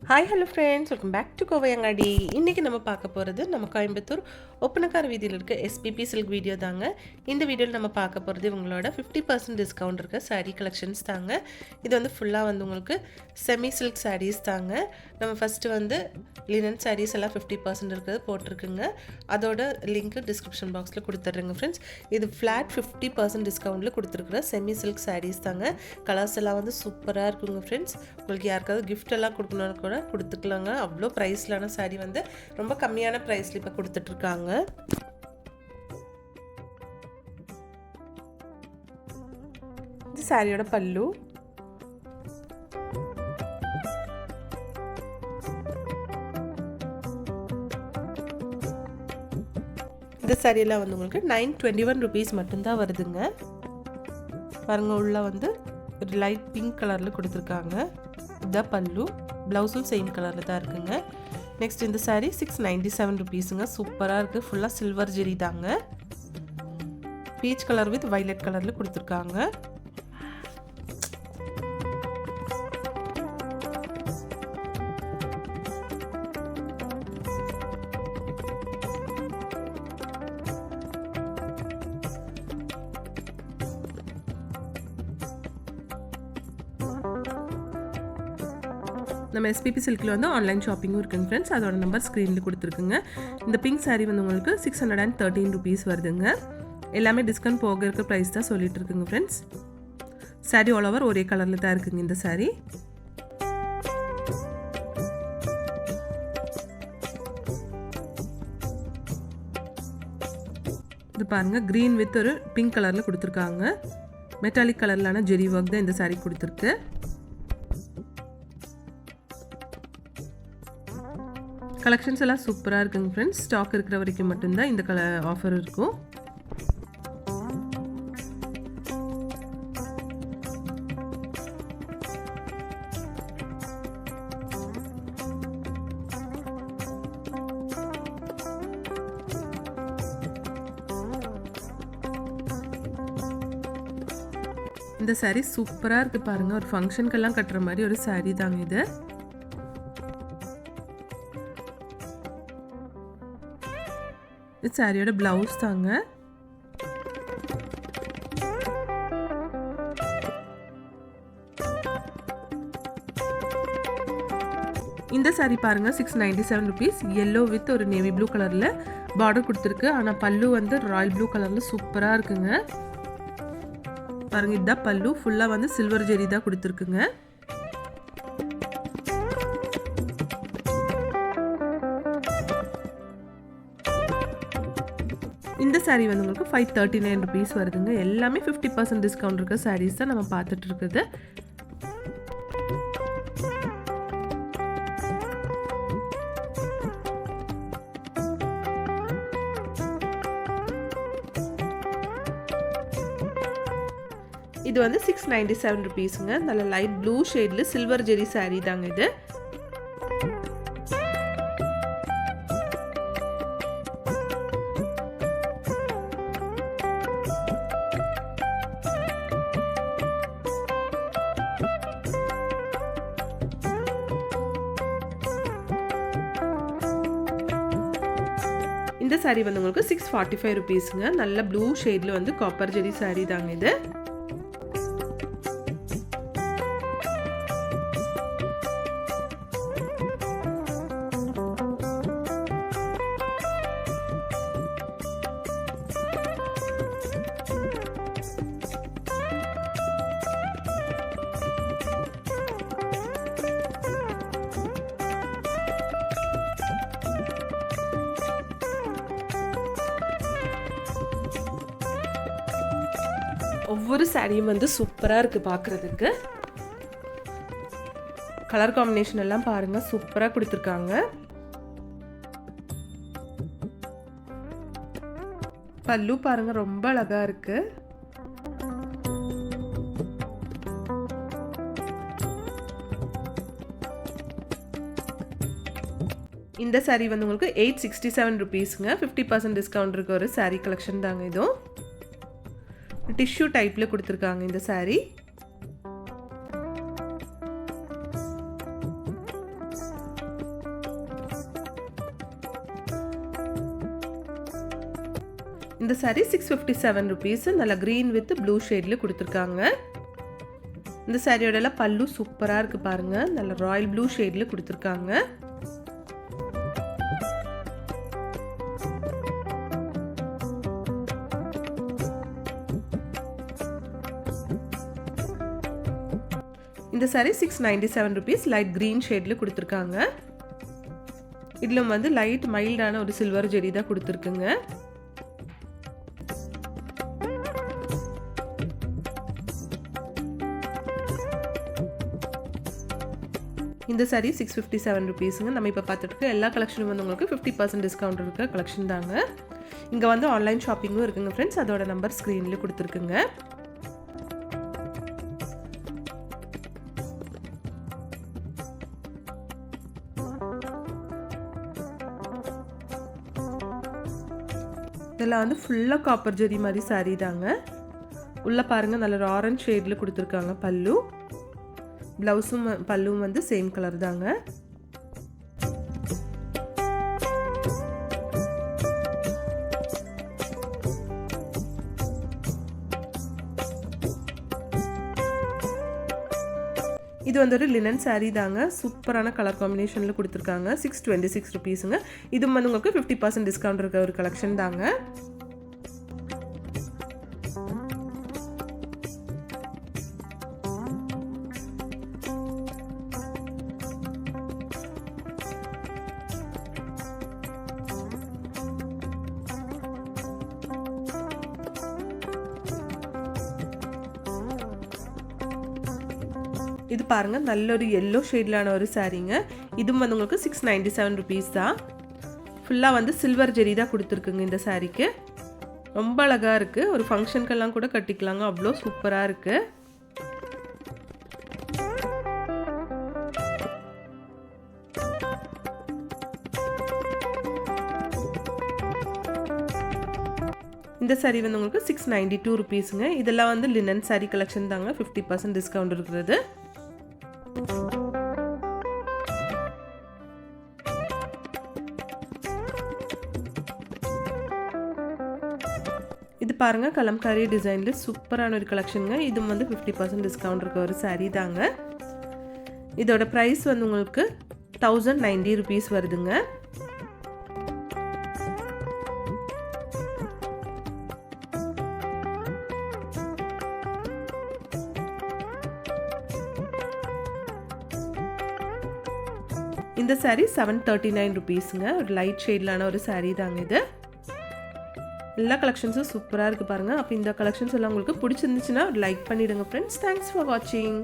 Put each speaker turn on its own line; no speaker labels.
Hi hello friends, welcome back to Kovaiyangadi. இன்றைக்கி நம்ம பார்க்க போகிறது நம்ம கோயம்புத்தூர் ஒப்பனக்கார வீதியில் இருக்க எஸ்பிபி சில்க் வீடியோ தாங்க. இந்த வீடியோவில் நம்ம பார்க்க போகிறது இவங்களோட 50% டிஸ்கவுண்ட் இருக்க சாரீ கலெக்ஷன்ஸ் தாங்க. இது வந்து ஃபுல்லாக வந்து உங்களுக்கு செமி சில்க் சாரீஸ் தாங்க. நம்ம ஃபஸ்ட்டு வந்து லினன் சாரீஸ் எல்லாம் 50% இருக்கிறது போட்டிருக்குங்க. அதோட லிங்க்கு டிஸ்கிரிப்ஷன் பாக்ஸில் கொடுத்துட்றேங்க ஃப்ரெண்ட்ஸ். இது ஃப்ளாட் 50% டிஸ்கவுண்ட்டில் கொடுத்துருக்குற செமி சில்க் சாரீஸ் தாங்க. கலர்ஸ் எல்லாம் வந்து சூப்பராக இருக்குங்க ஃப்ரெண்ட்ஸ். உங்களுக்கு யாருக்காவது கிஃப்ட் எல்லாம் கொடுக்கணும்னு கூட கொடுத்துக்கலாங்க. அவ்வளோ ப்ரைஸ்லான சாரீ வந்து ரொம்ப கம்மியான ப்ரைஸில் இப்போ கொடுத்துட்ருக்காங்க. இது சாரியோட பல்லு. இந்த சாரியெல்லாம் வந்து உங்களுக்கு 921 ருபீஸ் மட்டும்தான் வருதுங்க. பாருங்க, உள்ள வந்து ஒரு லைட் பிங்க் கலரில் கொடுத்துருக்காங்க. இதுதான் பல்லு. ப்ளவுஸும் சேம் கலரில் தான் இருக்குங்க. நெக்ஸ்ட் இந்த சாரீ 697 ருபீஸுங்க. சூப்பராக இருக்குது. ஃபுல்லாக சில்வர் ஜெரி தாங்க. பீச் கலர் வித் வைலட் கலரில் கொடுத்துருக்காங்க. நம்ம எஸ்பிபி சில்கில் வந்து ஆன்லைன் ஷாப்பிங்கும் இருக்குங்க ஃப்ரெண்ட்ஸ். அதோட நம்பர் ஸ்க்ரீனில் கொடுத்துருக்குங்க. இந்த பிங்க் சாரீ வந்து உங்களுக்கு 613 ருபீஸ் வருதுங்க. எல்லாமே டிஸ்கவுண்ட் போக இருக்க ப்ரைஸ் தான் சொல்லிட்டு இருக்குங்க ஃப்ரெண்ட்ஸ். சாரீ ஆல் ஓவர் ஒரே கலரில் தான் இருக்குங்க. இந்த சாரீ இது பாருங்க, க்ரீன் வித் ஒரு பிங்க் கலரில் கொடுத்துருக்காங்க. மெட்டாலிக் கலர்லான ஜெரி ஒர்க் தான் இந்த சாரீ கொடுத்துருக்கு. கலெக்ஷன்ஸ் எல்லாம் சூப்பராக இருக்குங்க ஃப்ரெண்ட்ஸ். ஸ்டாக் இருக்கிற வரைக்கும் மட்டும்தான் இந்த ஆஃபர் இருக்கும். இந்த சாரீ சூப்பராக இருக்குது பாருங்க. ஒரு ஃபங்க்ஷனுக்கெல்லாம் கட்டுற மாதிரி ஒரு சாரீ தாங்க இது. இது சாரியோட பிளவுஸ் தாங்க. இந்த சாரி பாருங்க, 697 ருபீஸ். எல்லோ வித் ஒரு நேவி ப்ளூ கலர்ல பார்டர் கொடுத்துருக்கு. ஆனால் பல்லு வந்து ராயல் ப்ளூ கலர்ல சூப்பராக இருக்குங்க. பாருங்க, இதுதான் பல்லு. ஃபுல்லாக வந்து சில்வர் ஜெரி தான் கொடுத்துருக்குங்க. இந்த சாரீ வந்து உங்களுக்கு 539 ருபீஸ் வருதுங்க. எல்லாமே 50% டிஸ்கவுண்ட் இருக்க சாரீஸ் தான் நம்ம பார்த்துட்டு இருக்குது. இது வந்து 697 ருபீஸுங்க. நல்ல லைட் ப்ளூ ஷேட்ல சில்வர் ஜெரி சாரீ தாங்க இது. இந்த சாரீ வந்து உங்களுக்கு 645 ருபீஸுங்க. நல்ல ப்ளூ ஷேட்ல வந்து காப்பர் ஜெரி சாரீ தாங்க இது. ஒவ்வொரு சாரியும் வந்து சூப்பராக இருக்குது பார்க்குறதுக்கு. கலர் காம்பினேஷன் எல்லாம் பாருங்க, சூப்பராக கொடுத்துருக்காங்க. பல்லு பாருங்க, ரொம்ப அழகா இருக்கு. இந்த சாரீ வந்து உங்களுக்கு 867 ருபீஸுங்க. 50% டிஸ்கவுண்ட் இருக்க ஒரு சாரீ கலெக்ஷன் தாங்க இதுவும். டிஷ்யூ டைப்பில் கொடுத்துருக்காங்க இந்த சாரீ. இந்த saree 657 rupees. நல்ல green with blue shadeல கொடுத்திருக்காங்க. இந்த சாரியோட எல்லாம் பல்லு சூப்பரா இருக்கு பாருங்க. நல்ல ராயல் ப்ளூ ஷேட்ல கொடுத்திருக்காங்க. இந்த சாரி 697 rupees லைட் green ஷேட்ல கொடுத்திருக்காங்க. இதுல வந்து லைட் மைல்டான ஒரு சில்வர் ஜெரி தான் கொடுத்திருக்குங்க. இந்த saree 657 rupeesங்க. நம்ம இப்ப பார்த்துட்டு இருக்க எல்லா கலெக்ஷனும் வந்து உங்களுக்கு 50% டிஸ்கவுண்ட் இருக்க கலெக்ஷன் தாங்க. இங்க வந்து ஆன்லைன் ஷாப்பிங்கும் இருக்குங்க फ्रेंड्स. அதோட நம்பர் ஸ்கிரீன்ல கொடுத்திருக்குங்க. இதெல்லாம் வந்து ஃபுல்லா காப்பர் ஜெரி மாதிரி saree தாங்க. உள்ள பாருங்க நல்ல ஆரஞ்சு ஷேட்ல கொடுத்திருக்காங்க பல்லு. ப்ளவுஸும் பல்லுவும் வந்து சேம் கலர் தாங்க. இது வந்து ஒரு லினன் saree தாங்க. சூப்பரான கலர் காம்பினேஷன்ல கொடுத்திருக்காங்க. 626 rupeesங்க. இது வந்து உங்களுக்கு 50% டிஸ்கவுண்ட் இருக்க ஒரு கலெக்ஷன் தாங்க. இது பாருங்க நல்ல ஒரு yellow ஷேட்லான ஒரு சாரீங்க. இதுவும் வந்து உங்களுக்கு 697 rupees தான். ஃபுல்லா வந்து சில்வர் ஜெரி தான் கொடுத்திருக்குங்க இந்த சாரீக்கு. ரொம்ப அழகா இருக்கு. ஒரு ஃபங்க்ஷன்க்கெல்லாம் கூட கட்டிக்கலாங்க. அவ்வளோ சூப்பரா இருக்கு. இந்த saree வந்து உங்களுக்கு 692 rupeesங்க. இதெல்லாம் வந்து லினன் saree கலெக்ஷன் தாங்க. 50% டிஸ்கவுண்ட் இருக்குது. இது பாருங்க கலம்காரி டிசைன்ல சூப்பரான ஒரு கலெக்ஷனுங்க. இது வந்து 50% டிஸ்கவுண்ட் இருக்க ஒரு saree தாங்க. இதோட பிரைஸ் வந்து உங்களுக்கு 1090 rupees வருதுங்க. இந்த saree 739 rupeesங்க. ஒரு லைட் ஷேட்லான ஒரு saree தாங்க இது. எல்லா கலெக்ஷன்ஸும் சூப்பரா இருக்கு பாருங்க. அப்ப இந்த கலெக்ஷன்ஸ் எல்லாம் உங்களுக்கு பிடிச்சிருந்துச்சுன்னா லைக் பண்ணிடுங்க फ्रेंड्स. Thanks for watching.